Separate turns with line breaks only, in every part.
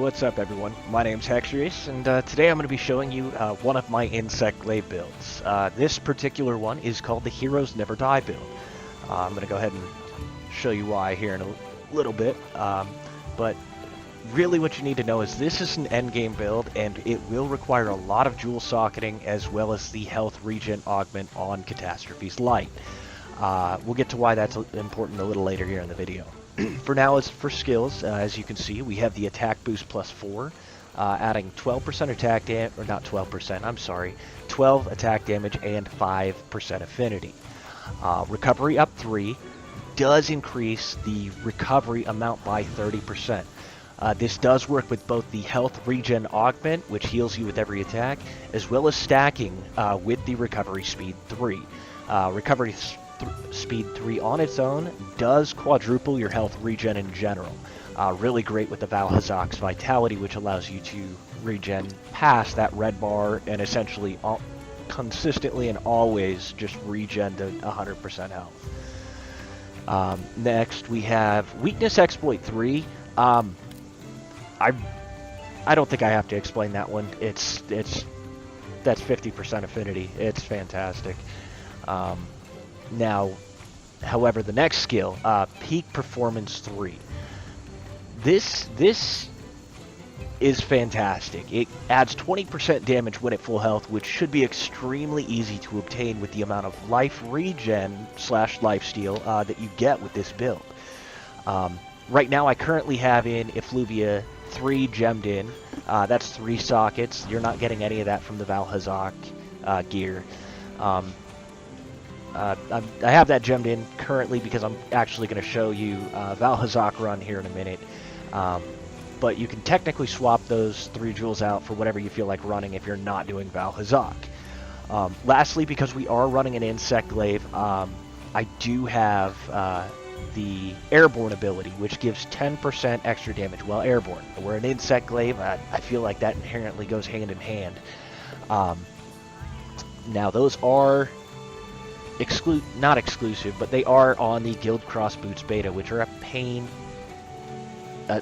What's up everyone? My name's Hexrius, and today I'm going to be showing you one of my insect glaive builds. This particular one is called the Heroes Never Die build. I'm going to go ahead and show you why here in a little bit, but really what you need to know is this is an endgame build, and it will require a lot of jewel socketing as well as the health regen augment on Catastrophe's Light. We'll get to why that's important a little later here in the video. For now, as for skills, as you can see, we have the attack boost plus 4, adding 12% attack damage, or not 12%, I'm sorry, 12 attack damage and 5% affinity. Recovery up 3 does increase the recovery amount by 30%. This does work with both the health regen augment, which heals you with every attack, as well as stacking with the recovery speed 3. Recovery speed 3 on its own does quadruple your health regen in general. Really great with the Valhazak's Vitality, which allows you to regen past that red bar and essentially consistently and always just regen to 100% health. Next, we have Weakness Exploit 3. I don't think I have to explain that one. That's 50% affinity. It's fantastic. Now, however, the next skill, Peak Performance 3. This is fantastic. It adds 20% damage when at full health, which should be extremely easy to obtain with the amount of life regen / lifesteal that you get with this build. Right now, I currently have in Effluvia 3 gemmed in. That's 3 sockets. You're not getting any of that from the Valhazak gear. I have that gemmed in currently because I'm actually going to show you Valhazak run here in a minute. But you can technically swap those 3 jewels out for whatever you feel like running if you're not doing Valhazak. Lastly, because we are running an insect glaive, I do have the airborne ability, which gives 10% extra damage while airborne. We're an insect glaive, I feel like that inherently goes hand in hand. Now those are not exclusive, but they are on the Guild Cross Boots beta, which are a pain.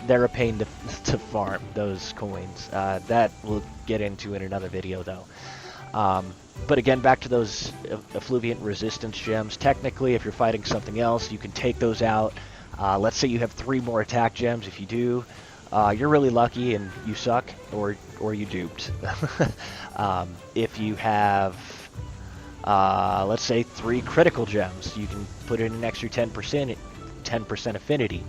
They're a pain to farm, those coins. That we'll get into in another video, though. But again, back to those Effluviant Resistance gems. Technically, if you're fighting something else, you can take those out. Let's say you have 3 more attack gems. If you do, you're really lucky and you suck, or you duped. If you have let's say 3 critical gems, you can put in an extra 10% affinity.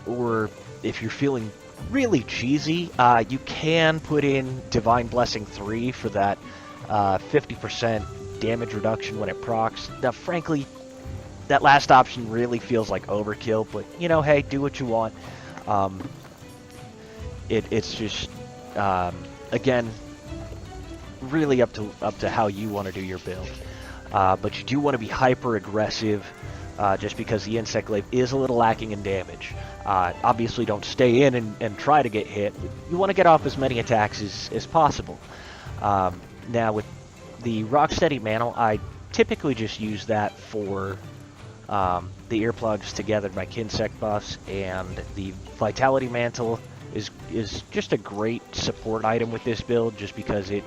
Or if you're feeling really cheesy, you can put in Divine Blessing 3 for that 50% damage reduction when it procs. Now, frankly, that last option really feels like overkill, but you know, hey, do what you want. It's just again, really up to how you want to do your build. But you do want to be hyper aggressive, just because the insect glaive is a little lacking in damage. Obviously don't stay in and try to get hit. You want to get off as many attacks as possible. Now with the Rocksteady Mantle, I typically just use that for the earplugs to gather my Kinsect buffs, and the Vitality Mantle is just a great support item with this build, just because you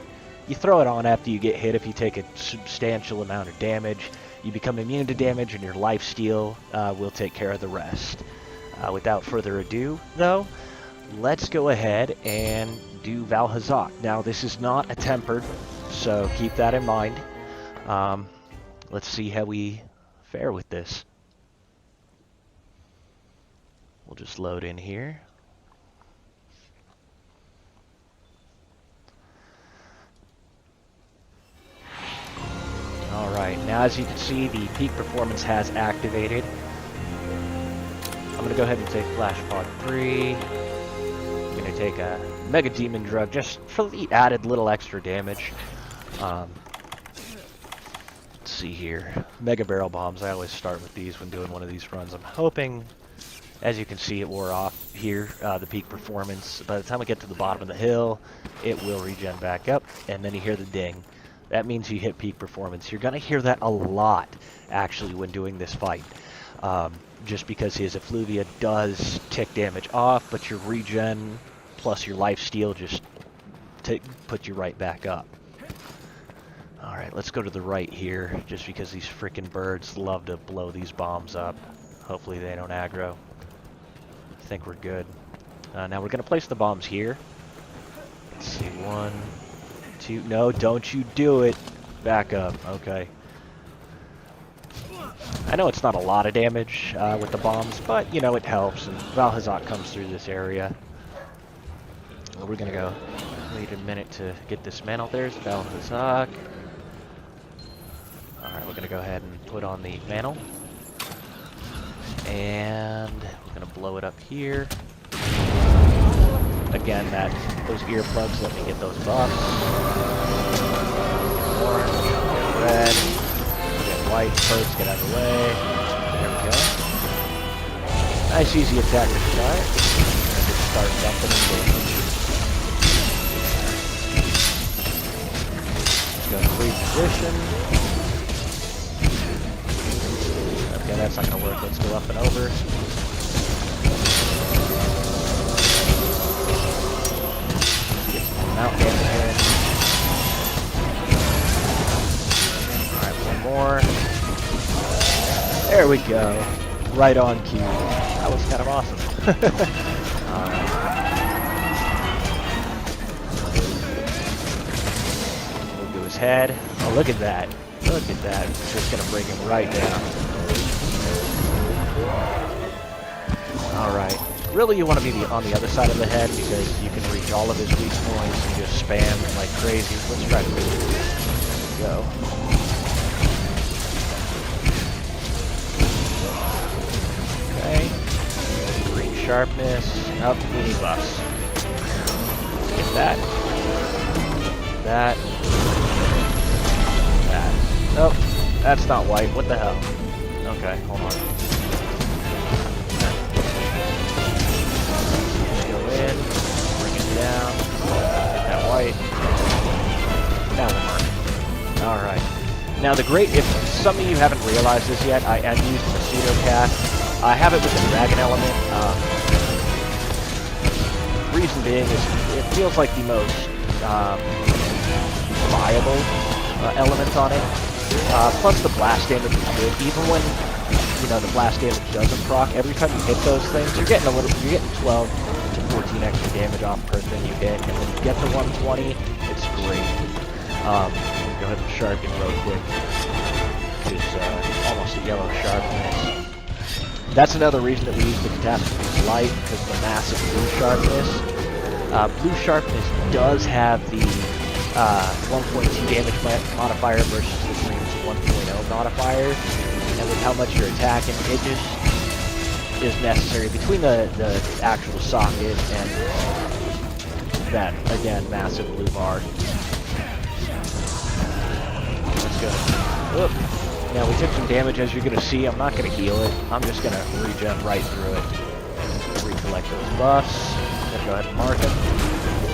throw it on after you get hit. If you take a substantial amount of damage, you become immune to damage, and your Lifesteal will take care of the rest. Without further ado, though, let's go ahead and do Valhazak. Now, this is not a tempered, so keep that in mind. Let's see how we fare with this. We'll just load in here. Alright, now as you can see, the peak performance has activated. I'm going to go ahead and take Flash Pod 3. I'm going to take a Mega Demon Drug just for the added little extra damage. Let's see here. Mega Barrel Bombs, I always start with these when doing one of these runs. I'm hoping, as you can see, it wore off here, the peak performance. By the time I get to the bottom of the hill, it will regen back up, and then you hear the ding. That means you hit peak performance. You're going to hear that a lot, actually, when doing this fight. Just because his Effluvia does tick damage off, but your regen plus your lifesteal just puts you right back up. Alright, let's go to the right here, just because these freaking birds love to blow these bombs up. Hopefully they don't aggro. I think we're good. Now we're going to place the bombs here. Let's see, 1, 2... No, don't you do it! Back up, okay. I know it's not a lot of damage with the bombs, but, you know, it helps, and Valhazak comes through this area. Well, we're going to go wait a minute to get this mantle. There's Valhazak. Alright, we're going to go ahead and put on the mantle. And we're going to blow it up here. Again, those earplugs let me get those buffs. Orange, get red, get white, first, get out of the way. There we go. Nice easy attack to start. And just start dumping them in. Let's go free position. Okay, that's not gonna work. Let's go up and over. Get some mount damage in. Alright, one more. There we go. Right on cue. That was kind of awesome. Alright. We'll do his head. Oh, look at that. Look at that. It's just gonna bring him right down. Alright. Really you want to be on the other side of the head because you can reach all of his weak points and just spam like crazy. Let's try to do it. Go. Okay. Green sharpness. Up, mini buffs. Let's get that. That. That. Nope. That's not white. What the hell? Okay, hold on. Go in, bring it down, get that white. Now the mark. Alright. Now the great, if some of you haven't realized this yet, I am using the pseudo-cast. I have it with the dragon element. Reason being is it feels like the most viable element on it. Plus the blast damage is good. Even when, you know, the blast damage doesn't proc, every time you hit those things, you're getting 12 to 14 extra damage off per thing you hit, and when you get to 120, it's great. Go ahead and sharpen real quick. It's almost a yellow sharpness. That's another reason that we use the Catastrophe's Light, because of the massive blue sharpness. Blue sharpness does have the 1.2 damage modifier versus the green's 1.0 modifier, and with how much you're attacking, it just is necessary between the actual socket and that, again, massive blue bar. Let's go. Oop. Now we took some damage, as you're going to see. I'm not going to heal it. I'm just going to regen right through it. Recollect those buffs. Then go ahead and mark it.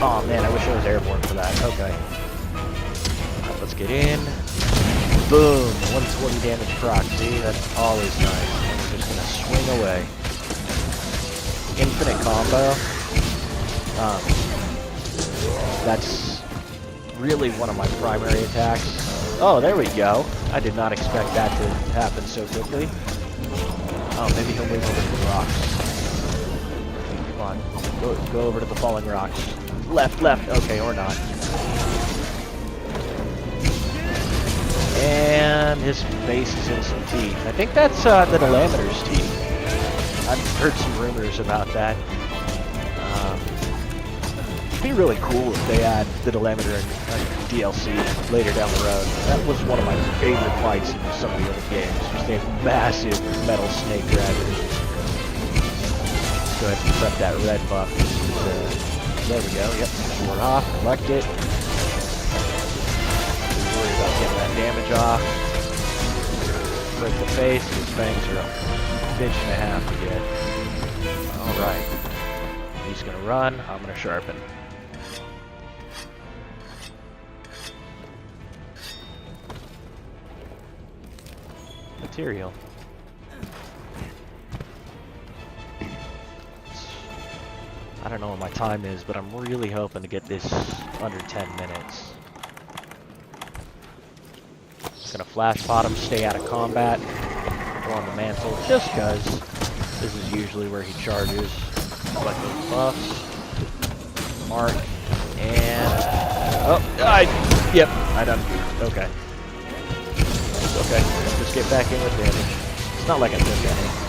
Oh man, I wish I was airborne for that. Okay. Alright, let's get in. Boom! 120 damage proc. See? That's always nice. I'm just going to swing away. Infinite combo. That's really one of my primary attacks. Oh, there we go. I did not expect that to happen so quickly. Oh, maybe he'll move over to the rocks. Come on. Go over to the falling rocks. Left, left. Okay, or not. And his face is in some teeth. I think that's the Delameter's teeth. I've heard some rumors about that. It'd be really cool if they add the Delameter in DLC later down the road. That was one of my favorite fights in some of the other games. Just a massive metal snake dragon. Let's go ahead and prep that red buff. There we go. Yep. Sword off. Collect it. Don't worry about getting that damage off. Break the face. His fangs are a bitch and a half to get. Alright. He's gonna run. I'm gonna sharpen. Material. I I don't know what my time is, but I'm really hoping to get this under 10 minutes. Gonna flash bottom, stay out of combat, go on the mantle, just cause this is usually where he charges. Collect those buffs. Mark, and... oh, yep, I done. Okay. It's okay, just get back in with damage. It's not like I took any.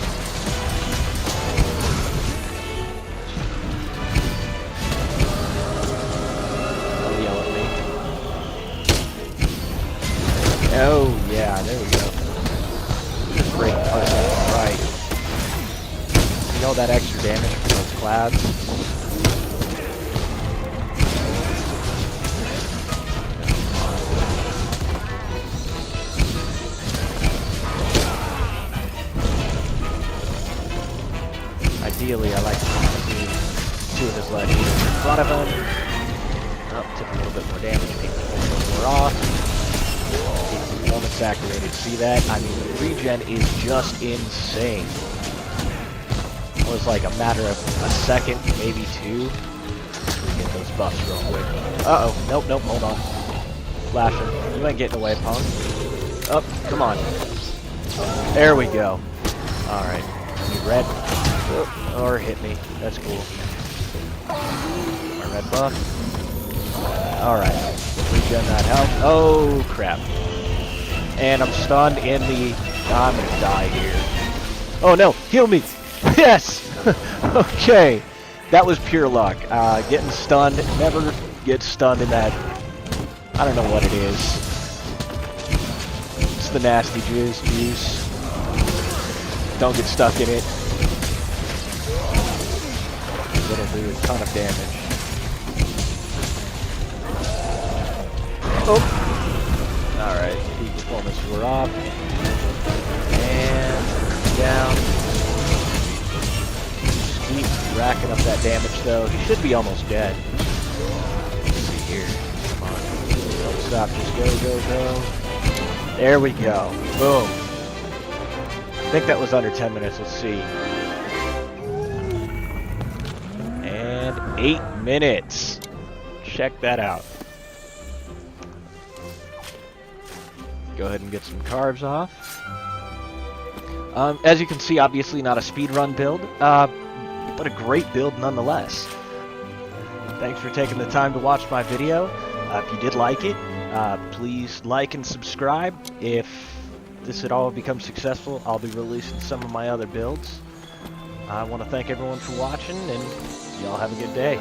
Oh, yeah, there we go. Just break apart left, right. See all that extra damage from those clouds? Ideally, I like to see two of his legs in front of him. Oh, took a little bit more damage, take the more off. Performance activated. See that? I mean, the regen is just insane. It was like a matter of a second, maybe two. We get those buffs real quick. Uh-oh. Nope, nope, hold on. Flash him. You ain't getting away, punk. Oh, come on. There we go. Alright. You red? Oh, or hit me. That's cool. My red buff. Alright. Regen that health. Oh, crap. And I'm stunned in the... I'm gonna die here. Oh no! Heal me! Yes! Okay. That was pure luck. Getting stunned. Never get stunned in that... I don't know what it is. It's the nasty juice. Don't get stuck in it. It'll do a ton of damage. Oh! Alright, peak performance we're off. And down. Just keep racking up that damage though. He should be almost dead. Let's see here. Come on. Don't stop, just go, go, go. There we go. Boom. I think that was under 10 minutes, let's see. And 8 minutes. Check that out. Go ahead and get some carbs off. As you can see, obviously not a speedrun build, but a great build nonetheless. Thanks for taking the time to watch my video. If you did like it, please like and subscribe. If this at all becomes successful, I'll be releasing some of my other builds. I want to thank everyone for watching, and y'all have a good day.